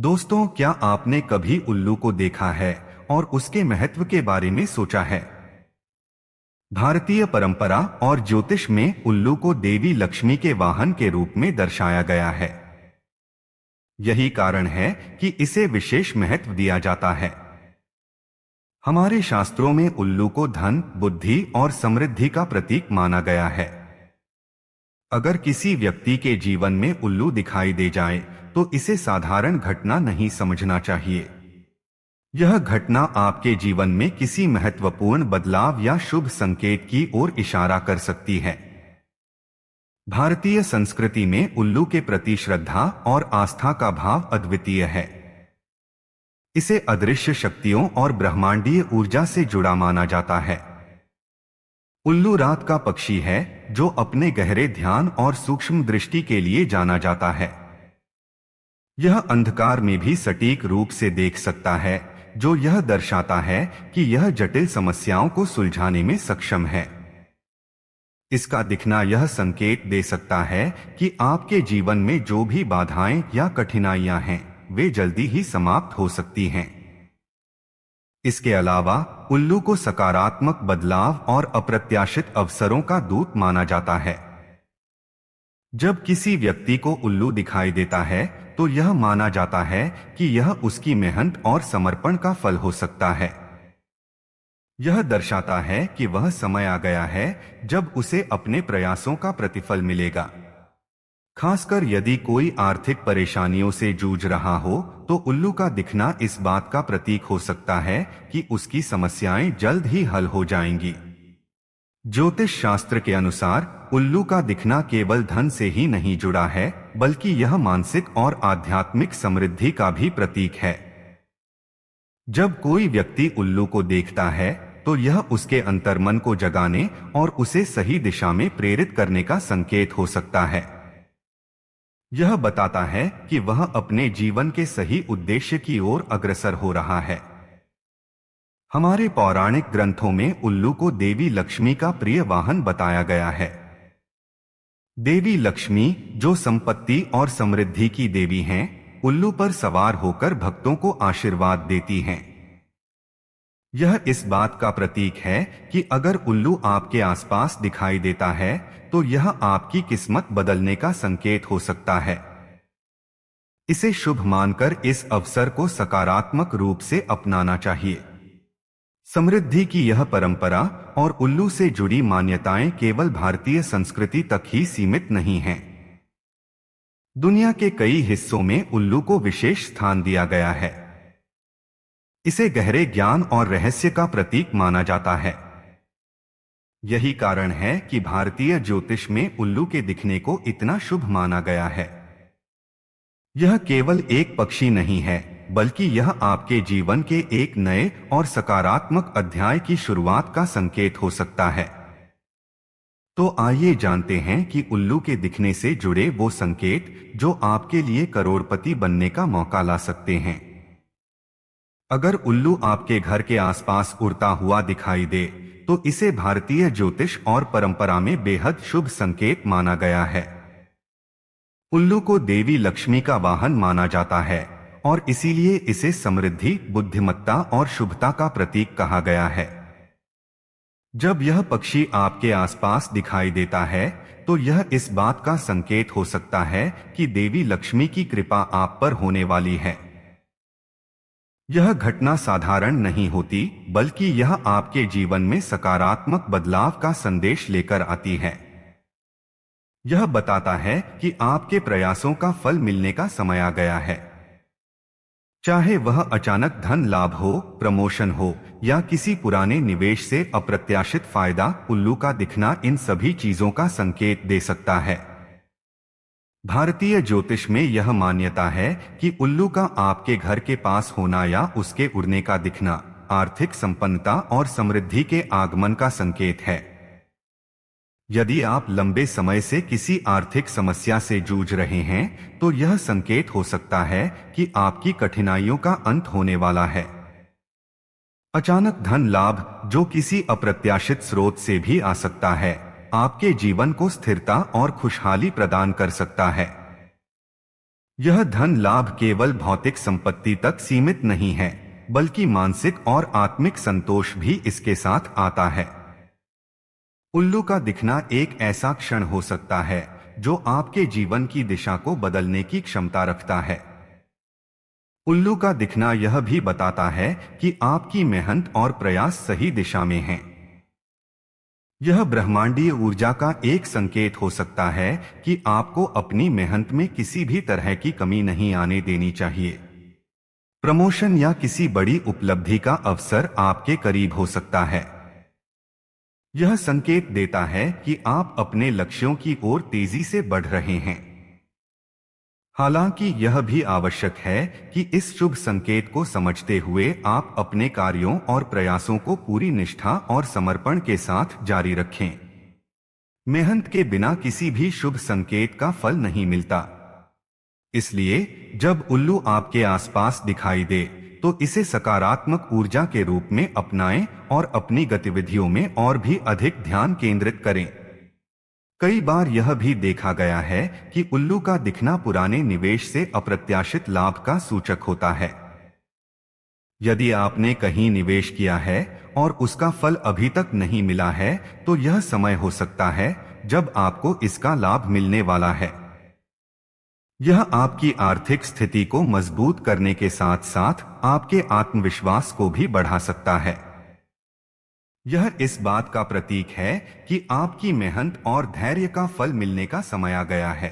दोस्तों, क्या आपने कभी उल्लू को देखा है और उसके महत्व के बारे में सोचा है? भारतीय परंपरा और ज्योतिष में उल्लू को देवी लक्ष्मी के वाहन के रूप में दर्शाया गया है। यही कारण है कि इसे विशेष महत्व दिया जाता है। हमारे शास्त्रों में उल्लू को धन, बुद्धि और समृद्धि का प्रतीक माना गया है। अगर किसी व्यक्ति के जीवन में उल्लू दिखाई दे जाए, तो इसे साधारण घटना नहीं समझना चाहिए। यह घटना आपके जीवन में किसी महत्वपूर्ण बदलाव या शुभ संकेत की ओर इशारा कर सकती है। भारतीय संस्कृति में उल्लू के प्रति श्रद्धा और आस्था का भाव अद्वितीय है। इसे अदृश्य शक्तियों और ब्रह्मांडीय ऊर्जा से जुड़ा माना जाता है। उल्लू रात का पक्षी है जो अपने गहरे ध्यान और सूक्ष्म दृष्टि के लिए जाना जाता है। यह अंधकार में भी सटीक रूप से देख सकता है, जो यह दर्शाता है कि यह जटिल समस्याओं को सुलझाने में सक्षम है। इसका दिखना यह संकेत दे सकता है कि आपके जीवन में जो भी बाधाएं या कठिनाइयां हैं, वे जल्दी ही समाप्त हो सकती हैं। इसके अलावा उल्लू को सकारात्मक बदलाव और अप्रत्याशित अवसरों का दूत माना जाता है। जब किसी व्यक्ति को उल्लू दिखाई देता है, तो यह माना जाता है कि यह उसकी मेहनत और समर्पण का फल हो सकता है। यह दर्शाता है कि वह समय आ गया है जब उसे अपने प्रयासों का प्रतिफल मिलेगा। खासकर यदि कोई आर्थिक परेशानियों से जूझ रहा हो, तो उल्लू का दिखना इस बात का प्रतीक हो सकता है कि उसकी समस्याएं जल्द ही हल हो जाएंगी। ज्योतिष शास्त्र के अनुसार उल्लू का दिखना केवल धन से ही नहीं जुड़ा है, बल्कि यह मानसिक और आध्यात्मिक समृद्धि का भी प्रतीक है। जब कोई व्यक्ति उल्लू को देखता है, तो यह उसके अंतर्मन को जगाने और उसे सही दिशा में प्रेरित करने का संकेत हो सकता है। यह बताता है कि वह अपने जीवन के सही उद्देश्य की ओर अग्रसर हो रहा है। हमारे पौराणिक ग्रंथों में उल्लू को देवी लक्ष्मी का प्रिय वाहन बताया गया है। देवी लक्ष्मी, जो संपत्ति और समृद्धि की देवी हैं, उल्लू पर सवार होकर भक्तों को आशीर्वाद देती हैं। यह इस बात का प्रतीक है कि अगर उल्लू आपके आसपास दिखाई देता है, तो यह आपकी किस्मत बदलने का संकेत हो सकता है। इसे शुभ मानकर इस अवसर को सकारात्मक रूप से अपनाना चाहिए। समृद्धि की यह परंपरा और उल्लू से जुड़ी मान्यताएं केवल भारतीय संस्कृति तक ही सीमित नहीं हैं। दुनिया के कई हिस्सों में उल्लू को विशेष स्थान दिया गया है। इसे गहरे ज्ञान और रहस्य का प्रतीक माना जाता है। यही कारण है कि भारतीय ज्योतिष में उल्लू के दिखने को इतना शुभ माना गया है। यह केवल एक पक्षी नहीं है, बल्कि यह आपके जीवन के एक नए और सकारात्मक अध्याय की शुरुआत का संकेत हो सकता है। तो आइए जानते हैं कि उल्लू के दिखने से जुड़े वो संकेत जो आपके लिए करोड़पति बनने का मौका ला सकते हैं। अगर उल्लू आपके घर के आसपास उड़ता हुआ दिखाई दे, तो इसे भारतीय ज्योतिष और परंपरा में बेहद शुभ संकेत माना गया है। उल्लू को देवी लक्ष्मी का वाहन माना जाता है और इसीलिए इसे समृद्धि, बुद्धिमत्ता और शुभता का प्रतीक कहा गया है। जब यह पक्षी आपके आसपास दिखाई देता है, तो यह इस बात का संकेत हो सकता है कि देवी लक्ष्मी की कृपा आप पर होने वाली है। यह घटना साधारण नहीं होती, बल्कि यह आपके जीवन में सकारात्मक बदलाव का संदेश लेकर आती है। यह बताता है कि आपके प्रयासों का फल मिलने का समय आ गया है। चाहे वह अचानक धन लाभ हो, प्रमोशन हो या किसी पुराने निवेश से अप्रत्याशित फायदा, उल्लू का दिखना इन सभी चीजों का संकेत दे सकता है। भारतीय ज्योतिष में यह मान्यता है कि उल्लू का आपके घर के पास होना या उसके उड़ने का दिखना आर्थिक संपन्नता और समृद्धि के आगमन का संकेत है। यदि आप लंबे समय से किसी आर्थिक समस्या से जूझ रहे हैं, तो यह संकेत हो सकता है कि आपकी कठिनाइयों का अंत होने वाला है। अचानक धन लाभ, जो किसी अप्रत्याशित स्रोत से भी आ सकता है, आपके जीवन को स्थिरता और खुशहाली प्रदान कर सकता है। यह धन लाभ केवल भौतिक संपत्ति तक सीमित नहीं है, बल्कि मानसिक और आत्मिक संतोष भी इसके साथ आता है। उल्लू का दिखना एक ऐसा क्षण हो सकता है जो आपके जीवन की दिशा को बदलने की क्षमता रखता है। उल्लू का दिखना यह भी बताता है कि आपकी मेहनत और प्रयास सही दिशा में हैं। यह ब्रह्मांडीय ऊर्जा का एक संकेत हो सकता है कि आपको अपनी मेहनत में किसी भी तरह की कमी नहीं आने देनी चाहिए। प्रमोशन या किसी बड़ी उपलब्धि का अवसर आपके करीब हो सकता है। यह संकेत देता है कि आप अपने लक्ष्यों की ओर तेजी से बढ़ रहे हैं। हालांकि यह भी आवश्यक है कि इस शुभ संकेत को समझते हुए आप अपने कार्यों और प्रयासों को पूरी निष्ठा और समर्पण के साथ जारी रखें। मेहनत के बिना किसी भी शुभ संकेत का फल नहीं मिलता। इसलिए जब उल्लू आपके आसपास दिखाई दे तो इसे सकारात्मक ऊर्जा के रूप में अपनाएं और अपनी गतिविधियों में और भी अधिक ध्यान केंद्रित करें। कई बार यह भी देखा गया है कि उल्लू का दिखना पुराने निवेश से अप्रत्याशित लाभ का सूचक होता है। यदि आपने कहीं निवेश किया है और उसका फल अभी तक नहीं मिला है, तो यह समय हो सकता है जब आपको इसका लाभ मिलने वाला है। यह आपकी आर्थिक स्थिति को मजबूत करने के साथ साथ आपके आत्मविश्वास को भी बढ़ा सकता है। यह इस बात का प्रतीक है कि आपकी मेहनत और धैर्य का फल मिलने का समय आ गया है।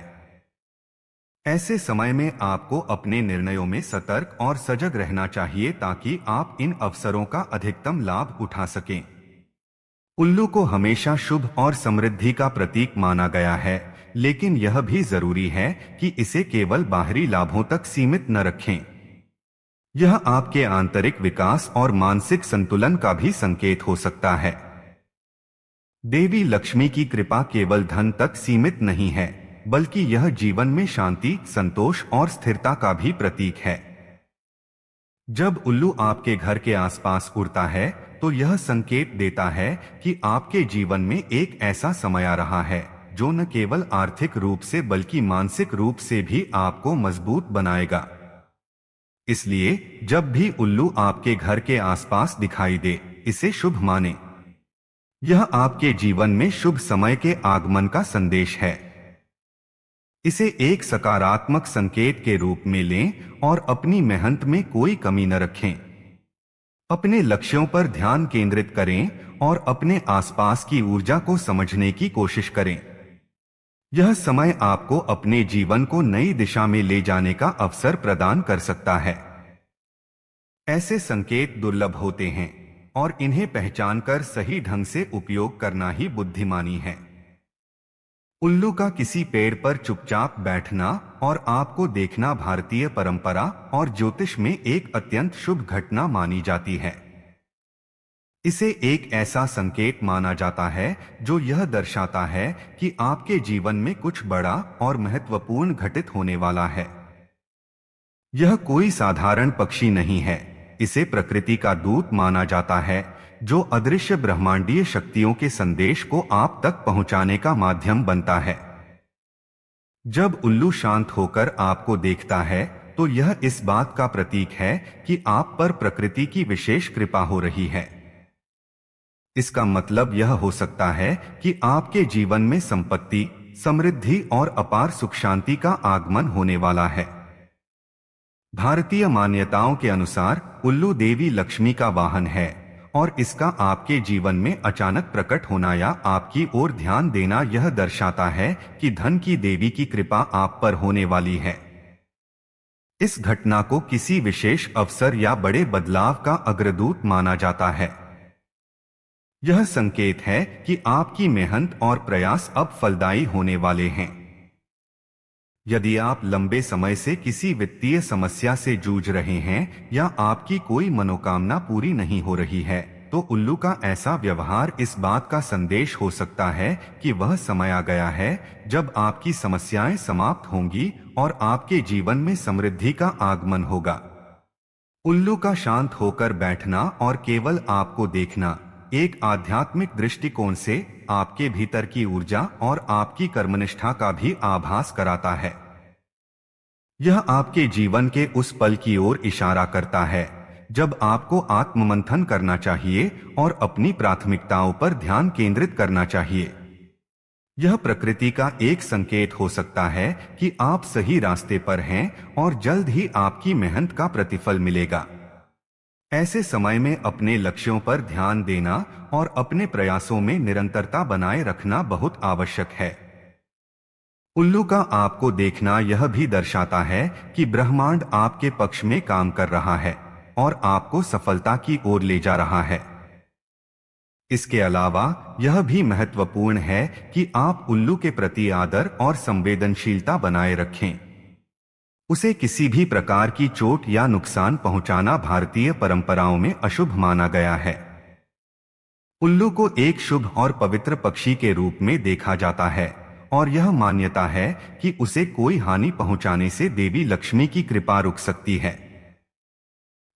ऐसे समय में आपको अपने निर्णयों में सतर्क और सजग रहना चाहिए ताकि आप इन अवसरों का अधिकतम लाभ उठा सकें। उल्लू को हमेशा शुभ और समृद्धि का प्रतीक माना गया है, लेकिन यह भी जरूरी है कि इसे केवल बाहरी लाभों तक सीमित न रखें। यह आपके आंतरिक विकास और मानसिक संतुलन का भी संकेत हो सकता है। देवी लक्ष्मी की कृपा केवल धन तक सीमित नहीं है, बल्कि यह जीवन में शांति, संतोष और स्थिरता का भी प्रतीक है। जब उल्लू आपके घर के आसपास उड़ता है तो यह संकेत देता है कि आपके जीवन में एक ऐसा समय आ रहा है जो न केवल आर्थिक रूप से बल्कि मानसिक रूप से भी आपको मजबूत बनाएगा। इसलिए जब भी उल्लू आपके घर के आसपास दिखाई दे, इसे शुभ माने। यह आपके जीवन में शुभ समय के आगमन का संदेश है। इसे एक सकारात्मक संकेत के रूप में लें और अपनी मेहनत में कोई कमी न रखें। अपने लक्ष्यों पर ध्यान केंद्रित करें और अपने आसपास की ऊर्जा को समझने की कोशिश करें। यह समय आपको अपने जीवन को नई दिशा में ले जाने का अवसर प्रदान कर सकता है। ऐसे संकेत दुर्लभ होते हैं और इन्हें पहचानकर सही ढंग से उपयोग करना ही बुद्धिमानी है। उल्लू का किसी पेड़ पर चुपचाप बैठना और आपको देखना भारतीय परंपरा और ज्योतिष में एक अत्यंत शुभ घटना मानी जाती है। इसे एक ऐसा संकेत माना जाता है जो यह दर्शाता है कि आपके जीवन में कुछ बड़ा और महत्वपूर्ण घटित होने वाला है। यह कोई साधारण पक्षी नहीं है, इसे प्रकृति का दूत माना जाता है जो अदृश्य ब्रह्मांडीय शक्तियों के संदेश को आप तक पहुंचाने का माध्यम बनता है। जब उल्लू शांत होकर आपको देखता है तो यह इस बात का प्रतीक है कि आप पर प्रकृति की विशेष कृपा हो रही है। इसका मतलब यह हो सकता है कि आपके जीवन में संपत्ति, समृद्धि और अपार सुख शांति का आगमन होने वाला है। भारतीय मान्यताओं के अनुसार उल्लू देवी लक्ष्मी का वाहन है और इसका आपके जीवन में अचानक प्रकट होना या आपकी ओर ध्यान देना यह दर्शाता है कि धन की देवी की कृपा आप पर होने वाली है। इस घटना को किसी विशेष अवसर या बड़े बदलाव का अग्रदूत माना जाता है। यह संकेत है कि आपकी मेहनत और प्रयास अब फलदायी होने वाले हैं। यदि आप लंबे समय से किसी वित्तीय समस्या से जूझ रहे हैं या आपकी कोई मनोकामना पूरी नहीं हो रही है, तो उल्लू का ऐसा व्यवहार इस बात का संदेश हो सकता है कि वह समय आ गया है जब आपकी समस्याएं समाप्त होंगी और आपके जीवन में समृद्धि का आगमन होगा। उल्लू का शांत होकर बैठना और केवल आपको देखना एक आध्यात्मिक दृष्टिकोण से आपके भीतर की ऊर्जा और आपकी कर्मनिष्ठा का भी आभास कराता है। यह आपके जीवन के उस पल की ओर इशारा करता है जब आपको आत्ममंथन करना चाहिए और अपनी प्राथमिकताओं पर ध्यान केंद्रित करना चाहिए। यह प्रकृति का एक संकेत हो सकता है कि आप सही रास्ते पर हैं और जल्द ही आपकी मेहनत का प्रतिफल मिलेगा। ऐसे समय में अपने लक्ष्यों पर ध्यान देना और अपने प्रयासों में निरंतरता बनाए रखना बहुत आवश्यक है। उल्लू का आपको देखना यह भी दर्शाता है कि ब्रह्मांड आपके पक्ष में काम कर रहा है और आपको सफलता की ओर ले जा रहा है। इसके अलावा यह भी महत्वपूर्ण है कि आप उल्लू के प्रति आदर और संवेदनशीलता बनाए रखें। उसे किसी भी प्रकार की चोट या नुकसान पहुंचाना भारतीय परंपराओं में अशुभ माना गया है। उल्लू को एक शुभ और पवित्र पक्षी के रूप में देखा जाता है और यह मान्यता है कि उसे कोई हानि पहुंचाने से देवी लक्ष्मी की कृपा रुक सकती है।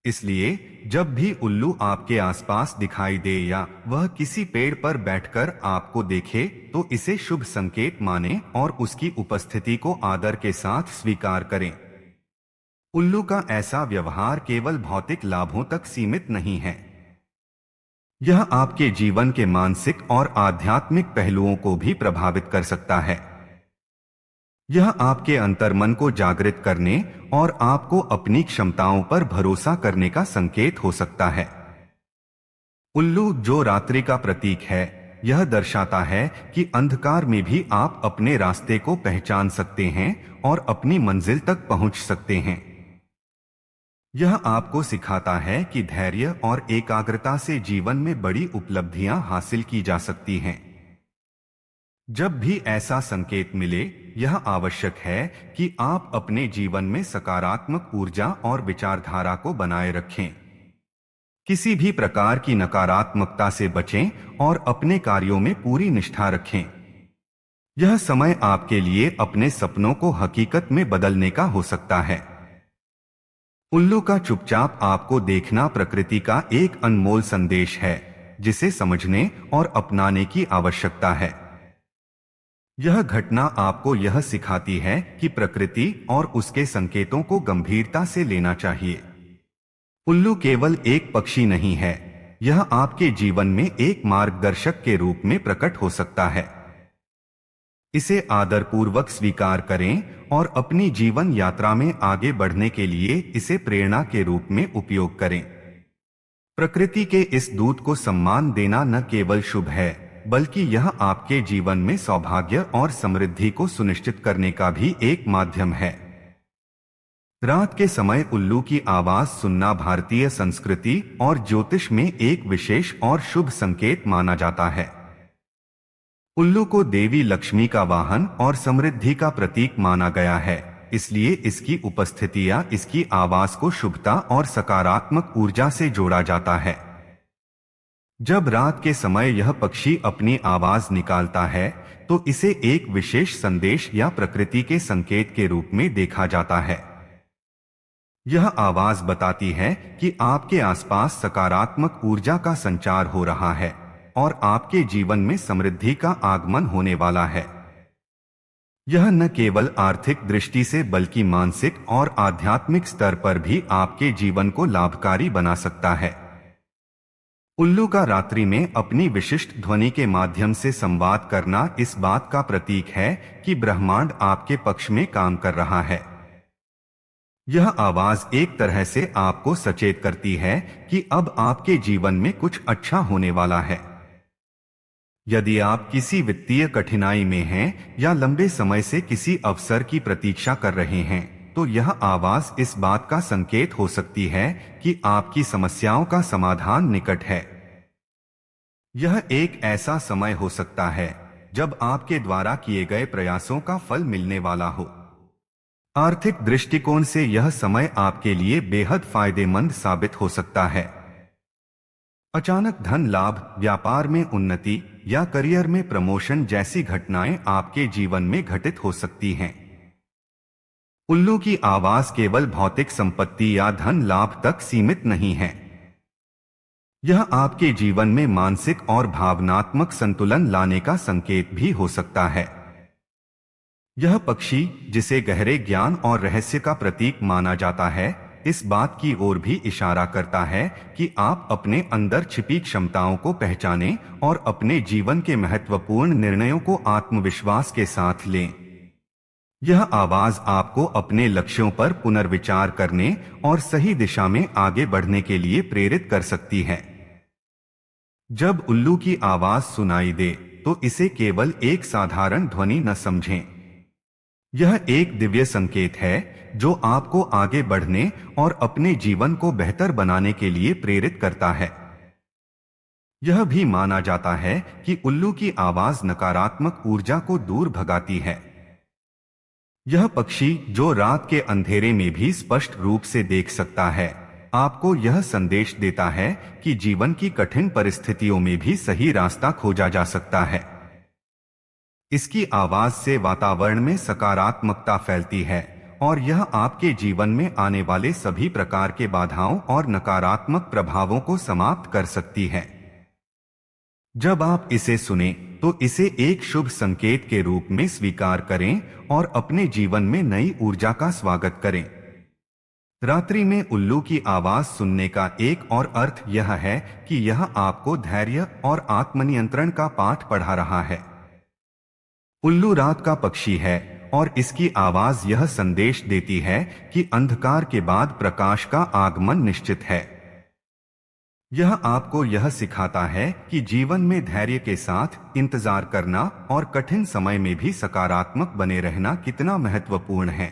इसलिए जब भी उल्लू आपके आसपास दिखाई दे या वह किसी पेड़ पर बैठकर आपको देखे तो इसे शुभ संकेत माने और उसकी उपस्थिति को आदर के साथ स्वीकार करें। उल्लू का ऐसा व्यवहार केवल भौतिक लाभों तक सीमित नहीं है। यह आपके जीवन के मानसिक और आध्यात्मिक पहलुओं को भी प्रभावित कर सकता है। यह आपके अंतर्मन को जागृत करने और आपको अपनी क्षमताओं पर भरोसा करने का संकेत हो सकता है। उल्लू जो रात्रि का प्रतीक है, यह दर्शाता है कि अंधकार में भी आप अपने रास्ते को पहचान सकते हैं और अपनी मंजिल तक पहुंच सकते हैं। यह आपको सिखाता है कि धैर्य और एकाग्रता से जीवन में बड़ी उपलब्धियां हासिल की जा सकती हैं। जब भी ऐसा संकेत मिले, यह आवश्यक है कि आप अपने जीवन में सकारात्मक ऊर्जा और विचारधारा को बनाए रखें। किसी भी प्रकार की नकारात्मकता से बचें और अपने कार्यों में पूरी निष्ठा रखें। यह समय आपके लिए अपने सपनों को हकीकत में बदलने का हो सकता है। उल्लू का चुपचाप आपको देखना प्रकृति का एक अनमोल संदेश है जिसे समझने और अपनाने की आवश्यकता है। यह घटना आपको यह सिखाती है कि प्रकृति और उसके संकेतों को गंभीरता से लेना चाहिए। उल्लू केवल एक पक्षी नहीं है, यह आपके जीवन में एक मार्गदर्शक के रूप में प्रकट हो सकता है। इसे आदरपूर्वक स्वीकार करें और अपनी जीवन यात्रा में आगे बढ़ने के लिए इसे प्रेरणा के रूप में उपयोग करें। प्रकृति के इस दूत को सम्मान देना न केवल शुभ है, बल्कि यह आपके जीवन में सौभाग्य और समृद्धि को सुनिश्चित करने का भी एक माध्यम है। रात के समय उल्लू की आवाज सुनना भारतीय संस्कृति और ज्योतिष में एक विशेष और शुभ संकेत माना जाता है। उल्लू को देवी लक्ष्मी का वाहन और समृद्धि का प्रतीक माना गया है, इसलिए इसकी उपस्थिति या इसकी आवाज को शुभता और सकारात्मक ऊर्जा से जोड़ा जाता है। जब रात के समय यह पक्षी अपनी आवाज निकालता है तो इसे एक विशेष संदेश या प्रकृति के संकेत के रूप में देखा जाता है। यह आवाज बताती है कि आपके आसपास सकारात्मक ऊर्जा का संचार हो रहा है और आपके जीवन में समृद्धि का आगमन होने वाला है। यह न केवल आर्थिक दृष्टि से बल्कि मानसिक और आध्यात्मिक स्तर पर भी आपके जीवन को लाभकारी बना सकता है। उल्लू का रात्रि में अपनी विशिष्ट ध्वनि के माध्यम से संवाद करना इस बात का प्रतीक है कि ब्रह्मांड आपके पक्ष में काम कर रहा है। यह आवाज एक तरह से आपको सचेत करती है कि अब आपके जीवन में कुछ अच्छा होने वाला है। यदि आप किसी वित्तीय कठिनाई में हैं या लंबे समय से किसी अवसर की प्रतीक्षा कर रहे हैं, तो यह आवाज इस बात का संकेत हो सकती है कि आपकी समस्याओं का समाधान निकट है। यह एक ऐसा समय हो सकता है जब आपके द्वारा किए गए प्रयासों का फल मिलने वाला हो। आर्थिक दृष्टिकोण से यह समय आपके लिए बेहद फायदेमंद साबित हो सकता है। अचानक धन लाभ, व्यापार में उन्नति या करियर में प्रमोशन जैसी घटनाएं आपके जीवन में घटित हो सकती हैं। उल्लू की आवाज केवल भौतिक संपत्ति या धन लाभ तक सीमित नहीं है। यह आपके जीवन में मानसिक और भावनात्मक संतुलन लाने का संकेत भी हो सकता है। यह पक्षी, जिसे गहरे ज्ञान और रहस्य का प्रतीक माना जाता है, इस बात की ओर भी इशारा करता है कि आप अपने अंदर छिपी क्षमताओं को पहचानें और अपने जीवन के महत्वपूर्ण निर्णयों को आत्मविश्वास के साथ लें। यह आवाज आपको अपने लक्ष्यों पर पुनर्विचार करने और सही दिशा में आगे बढ़ने के लिए प्रेरित कर सकती है। जब उल्लू की आवाज सुनाई दे, तो इसे केवल एक साधारण ध्वनि न समझें। यह एक दिव्य संकेत है जो आपको आगे बढ़ने और अपने जीवन को बेहतर बनाने के लिए प्रेरित करता है। यह भी माना जाता है कि उल्लू की आवाज नकारात्मक ऊर्जा को दूर भगाती है। यह पक्षी, जो रात के अंधेरे में भी स्पष्ट रूप से देख सकता है, आपको यह संदेश देता है कि जीवन की कठिन परिस्थितियों में भी सही रास्ता खोजा जा सकता है। इसकी आवाज से वातावरण में सकारात्मकता फैलती है और यह आपके जीवन में आने वाले सभी प्रकार के बाधाओं और नकारात्मक प्रभावों को समाप्त कर सकती है। जब आप इसे सुने, तो इसे एक शुभ संकेत के रूप में स्वीकार करें और अपने जीवन में नई ऊर्जा का स्वागत करें। रात्रि में उल्लू की आवाज सुनने का एक और अर्थ यह है कि यह आपको धैर्य और आत्मनियंत्रण का पाठ पढ़ा रहा है। उल्लू रात का पक्षी है और इसकी आवाज यह संदेश देती है कि अंधकार के बाद प्रकाश का आगमन निश्चित है। यह आपको यह सिखाता है कि जीवन में धैर्य के साथ इंतजार करना और कठिन समय में भी सकारात्मक बने रहना कितना महत्वपूर्ण है।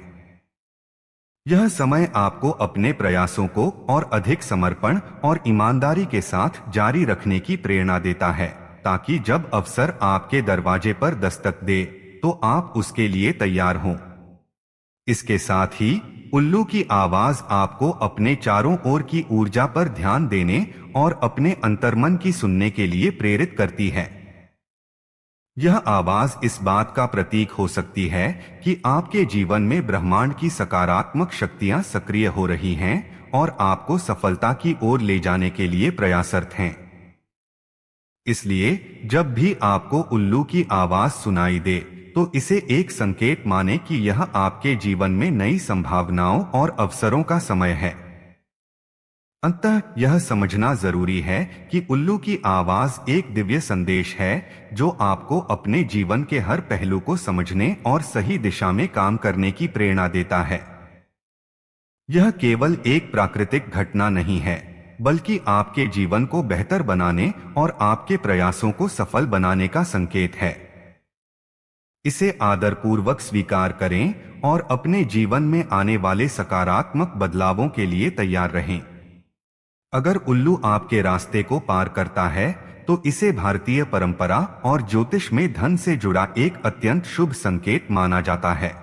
यह समय आपको अपने प्रयासों को और अधिक समर्पण और ईमानदारी के साथ जारी रखने की प्रेरणा देता है, ताकि जब अवसर आपके दरवाजे पर दस्तक दे, तो आप उसके लिए तैयार हों। इसके साथ ही उल्लू की आवाज आपको अपने चारों ओर की ऊर्जा पर ध्यान देने और अपने अंतर्मन की सुनने के लिए प्रेरित करती है। यह आवाज इस बात का प्रतीक हो सकती है कि आपके जीवन में ब्रह्मांड की सकारात्मक शक्तियां सक्रिय हो रही हैं और आपको सफलता की ओर ले जाने के लिए प्रयासरत हैं। इसलिए जब भी आपको उल्लू की आवाज सुनाई दे, तो इसे एक संकेत माने कि यह आपके जीवन में नई संभावनाओं और अवसरों का समय है। अंततः यह समझना जरूरी है कि उल्लू की आवाज एक दिव्य संदेश है जो आपको अपने जीवन के हर पहलू को समझने और सही दिशा में काम करने की प्रेरणा देता है। यह केवल एक प्राकृतिक घटना नहीं है, बल्कि आपके जीवन को बेहतर बनाने और आपके प्रयासों को सफल बनाने का संकेत है। इसे आदरपूर्वक स्वीकार करें और अपने जीवन में आने वाले सकारात्मक बदलावों के लिए तैयार रहें। अगर उल्लू आपके रास्ते को पार करता है, तो इसे भारतीय परंपरा और ज्योतिष में धन से जुड़ा एक अत्यंत शुभ संकेत माना जाता है।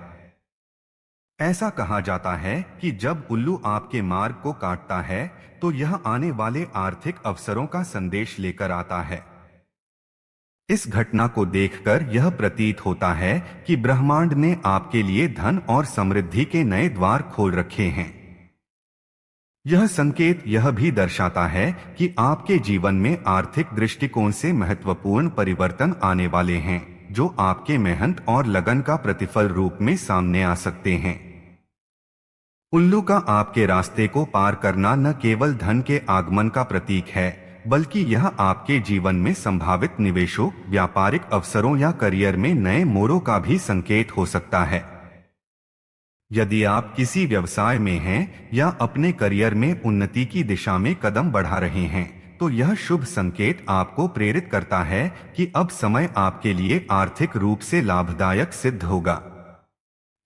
ऐसा कहा जाता है कि जब उल्लू आपके मार्ग को काटता है, तो यह आने वाले आर्थिक अवसरों का संदेश लेकर आता है। इस घटना को देखकर यह प्रतीत होता है कि ब्रह्मांड ने आपके लिए धन और समृद्धि के नए द्वार खोल रखे हैं। यह संकेत यह भी दर्शाता है कि आपके जीवन में आर्थिक दृष्टिकोण से महत्वपूर्ण परिवर्तन आने वाले हैं, जो आपके मेहनत और लगन का प्रतिफल रूप में सामने आ सकते हैं। उल्लू का आपके रास्ते को पार करना न केवल धन के आगमन का प्रतीक है, बल्कि यह आपके जीवन में संभावित निवेशों, व्यापारिक अवसरों या करियर में नए मोड़ों का भी संकेत हो सकता है। यदि आप किसी व्यवसाय में हैं या अपने करियर में उन्नति की दिशा में कदम बढ़ा रहे हैं, तो यह शुभ संकेत आपको प्रेरित करता है कि अब समय आपके लिए आर्थिक रूप से लाभदायक सिद्ध होगा।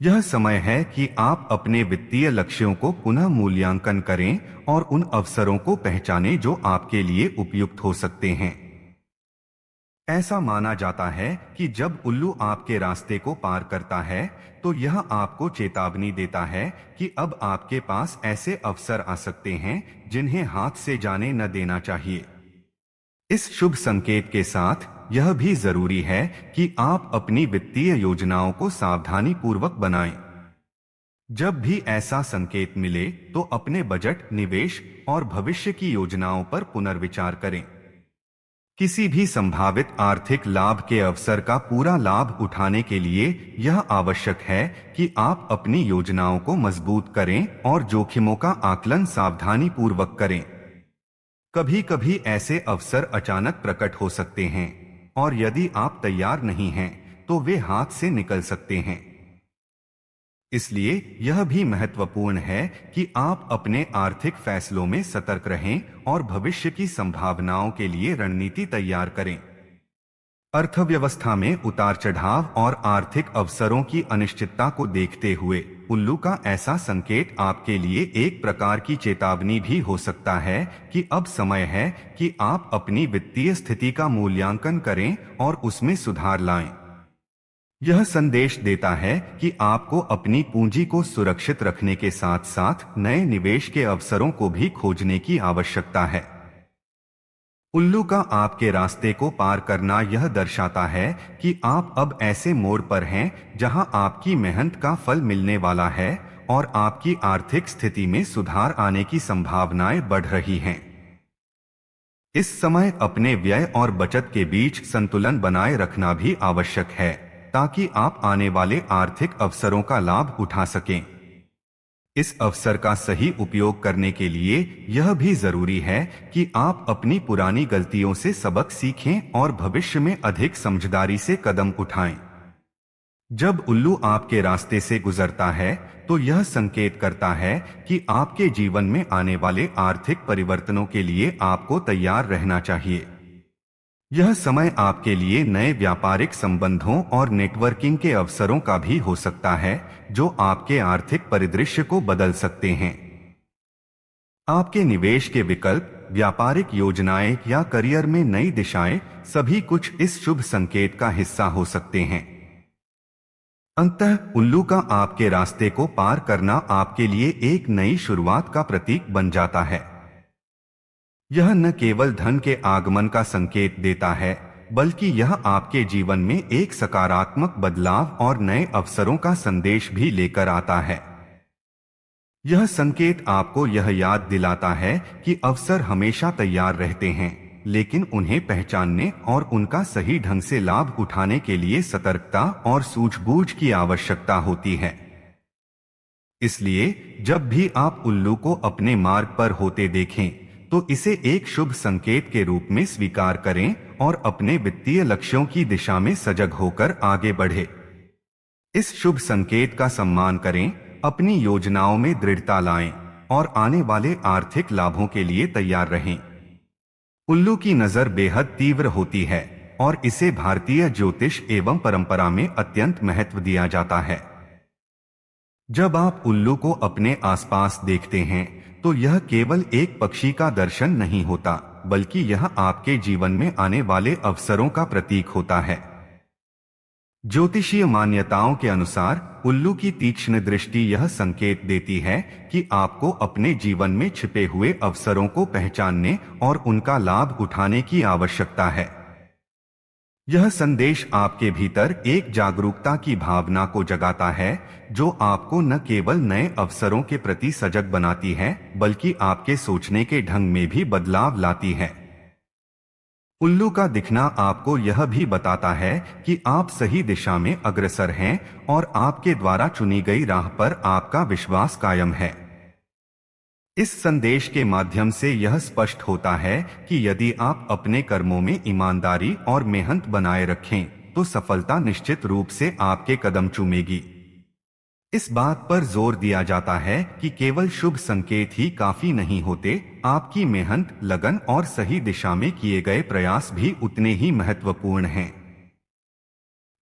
यह समय है कि आप अपने वित्तीय लक्ष्यों को पुनः मूल्यांकन करें और उन अवसरों को पहचानें जो आपके लिए उपयुक्त हो सकते हैं। ऐसा माना जाता है कि जब उल्लू आपके रास्ते को पार करता है, तो यह आपको चेतावनी देता है कि अब आपके पास ऐसे अवसर आ सकते हैं जिन्हें हाथ से जाने न देना चाहिए। इस शुभ संकेत के साथ यह भी जरूरी है कि आप अपनी वित्तीय योजनाओं को सावधानी पूर्वक बनाएं। जब भी ऐसा संकेत मिले, तो अपने बजट, निवेश और भविष्य की योजनाओं पर पुनर्विचार करें। किसी भी संभावित आर्थिक लाभ के अवसर का पूरा लाभ उठाने के लिए यह आवश्यक है कि आप अपनी योजनाओं को मजबूत करें और जोखिमों का आकलन सावधानी पूर्वक करें। कभी कभी ऐसे अवसर अचानक प्रकट हो सकते हैं और यदि आप तैयार नहीं हैं तो वे हाथ से निकल सकते हैं। इसलिए यह भी महत्वपूर्ण है कि आप अपने आर्थिक फैसलों में सतर्क रहें और भविष्य की संभावनाओं के लिए रणनीति तैयार करें। अर्थव्यवस्था में उतार चढ़ाव और आर्थिक अवसरों की अनिश्चितता को देखते हुए उल्लू का ऐसा संकेत आपके लिए एक प्रकार की चेतावनी भी हो सकता है कि अब समय है कि आप अपनी वित्तीय स्थिति का मूल्यांकन करें और उसमें सुधार लाएं। यह संदेश देता है कि आपको अपनी पूंजी को सुरक्षित रखने के साथ साथ नए निवेश के अवसरों को भी खोजने की आवश्यकता है। उल्लू का आपके रास्ते को पार करना यह दर्शाता है कि आप अब ऐसे मोड़ पर हैं जहां आपकी मेहनत का फल मिलने वाला है और आपकी आर्थिक स्थिति में सुधार आने की संभावनाएं बढ़ रही हैं। इस समय अपने व्यय और बचत के बीच संतुलन बनाए रखना भी आवश्यक है ताकि आप आने वाले आर्थिक अवसरों का लाभ उठा सकें। इस अवसर का सही उपयोग करने के लिए यह भी जरूरी है कि आप अपनी पुरानी गलतियों से सबक सीखें और भविष्य में अधिक समझदारी से कदम उठाएं। जब उल्लू आपके रास्ते से गुजरता है तो यह संकेत करता है कि आपके जीवन में आने वाले आर्थिक परिवर्तनों के लिए आपको तैयार रहना चाहिए। यह समय आपके लिए नए व्यापारिक संबंधों और नेटवर्किंग के अवसरों का भी हो सकता है जो आपके आर्थिक परिदृश्य को बदल सकते हैं। आपके निवेश के विकल्प, व्यापारिक योजनाएं या करियर में नई दिशाएं सभी कुछ इस शुभ संकेत का हिस्सा हो सकते हैं। अंततः उल्लू का आपके रास्ते को पार करना आपके लिए एक नई शुरुआत का प्रतीक बन जाता है। यह न केवल धन के आगमन का संकेत देता है बल्कि यह आपके जीवन में एक सकारात्मक बदलाव और नए अवसरों का संदेश भी लेकर आता है। यह संकेत आपको यह याद दिलाता है कि अवसर हमेशा तैयार रहते हैं, लेकिन उन्हें पहचानने और उनका सही ढंग से लाभ उठाने के लिए सतर्कता और सूझबूझ की आवश्यकता होती है। इसलिए जब भी आप उल्लू को अपने मार्ग पर होते देखें तो इसे एक शुभ संकेत के रूप में स्वीकार करें और अपने वित्तीय लक्ष्यों की दिशा में सजग होकर आगे बढ़े। इस शुभ संकेत का सम्मान करें, अपनी योजनाओं में दृढ़ता लाएं और आने वाले आर्थिक लाभों के लिए तैयार रहें। उल्लू की नजर बेहद तीव्र होती है और इसे भारतीय ज्योतिष एवं परंपरा में अत्यंत महत्व दिया जाता है। जब आप उल्लू को अपने आसपास देखते हैं तो यह केवल एक पक्षी का दर्शन नहीं होता बल्कि यह आपके जीवन में आने वाले अवसरों का प्रतीक होता है। ज्योतिषीय मान्यताओं के अनुसार उल्लू की तीक्ष्ण दृष्टि यह संकेत देती है कि आपको अपने जीवन में छिपे हुए अवसरों को पहचानने और उनका लाभ उठाने की आवश्यकता है। यह संदेश आपके भीतर एक जागरूकता की भावना को जगाता है जो आपको न केवल नए अवसरों के प्रति सजग बनाती है बल्कि आपके सोचने के ढंग में भी बदलाव लाती है। उल्लू का दिखना आपको यह भी बताता है कि आप सही दिशा में अग्रसर हैं और आपके द्वारा चुनी गई राह पर आपका विश्वास कायम है। इस संदेश के माध्यम से यह स्पष्ट होता है कि यदि आप अपने कर्मों में ईमानदारी और मेहनत बनाए रखें तो सफलता निश्चित रूप से आपके कदम चूमेगी। इस बात पर जोर दिया जाता है कि केवल शुभ संकेत ही काफी नहीं होते, आपकी मेहनत, लगन और सही दिशा में किए गए प्रयास भी उतने ही महत्वपूर्ण हैं।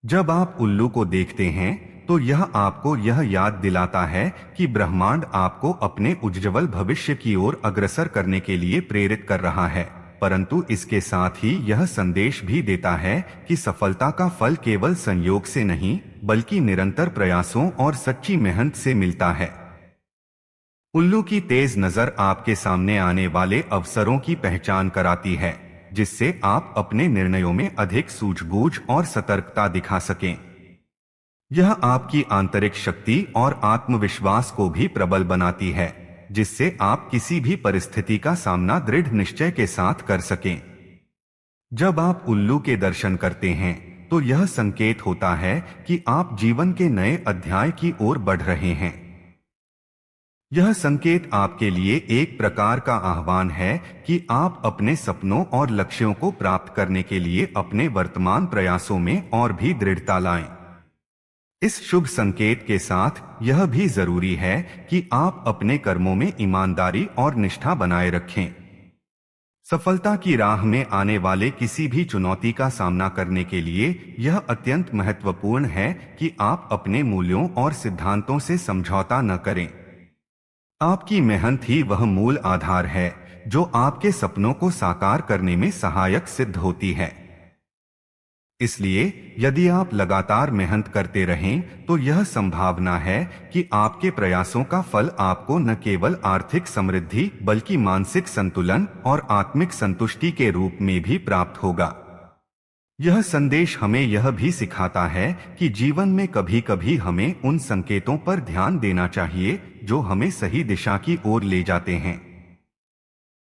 जब आप उल्लू को देखते हैं तो यह आपको यह याद दिलाता है कि ब्रह्मांड आपको अपने उज्ज्वल भविष्य की ओर अग्रसर करने के लिए प्रेरित कर रहा है, परंतु इसके साथ ही यह संदेश भी देता है कि सफलता का फल केवल संयोग से नहीं बल्कि निरंतर प्रयासों और सच्ची मेहनत से मिलता है। उल्लू की तेज नजर आपके सामने आने वाले अवसरों की पहचान कराती है, जिससे आप अपने निर्णयों में अधिक सूझबूझ और सतर्कता दिखा सकें। यह आपकी आंतरिक शक्ति और आत्मविश्वास को भी प्रबल बनाती है, जिससे आप किसी भी परिस्थिति का सामना दृढ़ निश्चय के साथ कर सकें। जब आप उल्लू के दर्शन करते हैं तो यह संकेत होता है कि आप जीवन के नए अध्याय की ओर बढ़ रहे हैं। यह संकेत आपके लिए एक प्रकार का आह्वान है कि आप अपने सपनों और लक्ष्यों को प्राप्त करने के लिए अपने वर्तमान प्रयासों में और भी दृढ़ता लाएं। इस शुभ संकेत के साथ यह भी जरूरी है कि आप अपने कर्मों में ईमानदारी और निष्ठा बनाए रखें। सफलता की राह में आने वाले किसी भी चुनौती का सामना करने के लिए यह अत्यंत महत्वपूर्ण है कि आप अपने मूल्यों और सिद्धांतों से समझौता न करें। आपकी मेहनत ही वह मूल आधार है जो आपके सपनों को साकार करने में सहायक सिद्ध होती है। इसलिए यदि आप लगातार मेहनत करते रहें तो यह संभावना है कि आपके प्रयासों का फल आपको न केवल आर्थिक समृद्धि बल्कि मानसिक संतुलन और आत्मिक संतुष्टि के रूप में भी प्राप्त होगा। यह संदेश हमें यह भी सिखाता है कि जीवन में कभी कभी हमें उन संकेतों पर ध्यान देना चाहिए जो हमें सही दिशा की ओर ले जाते हैं।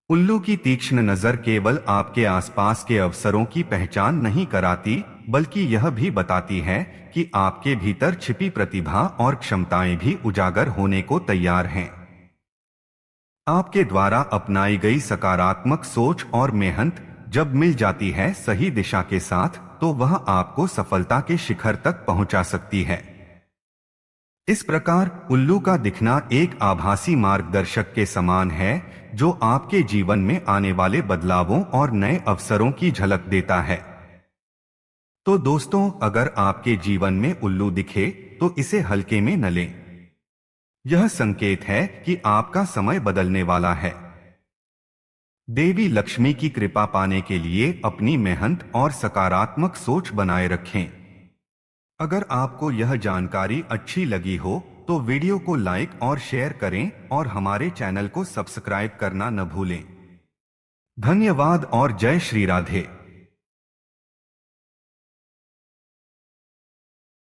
उल्लू की तीक्ष्ण नजर केवल आपके आसपास के अवसरों की पहचान नहीं कराती बल्कि यह भी बताती है कि आपके भीतर छिपी प्रतिभा और क्षमताएं भी उजागर होने को तैयार हैं। आपके द्वारा अपनाई गई सकारात्मक सोच और मेहनत जब मिल जाती है सही दिशा के साथ तो वह आपको सफलता के शिखर तक पहुंचा सकती है। इस प्रकार उल्लू का दिखना एक आभासी मार्गदर्शक के समान है जो आपके जीवन में आने वाले बदलावों और नए अवसरों की झलक देता है। तो दोस्तों, अगर आपके जीवन में उल्लू दिखे तो इसे हल्के में न लें। यह संकेत है कि आपका समय बदलने वाला है। देवी लक्ष्मी की कृपा पाने के लिए अपनी मेहनत और सकारात्मक सोच बनाए रखें। अगर आपको यह जानकारी अच्छी लगी हो तो वीडियो को लाइक और शेयर करें और हमारे चैनल को सब्सक्राइब करना न भूलें। धन्यवाद और जय श्री राधे।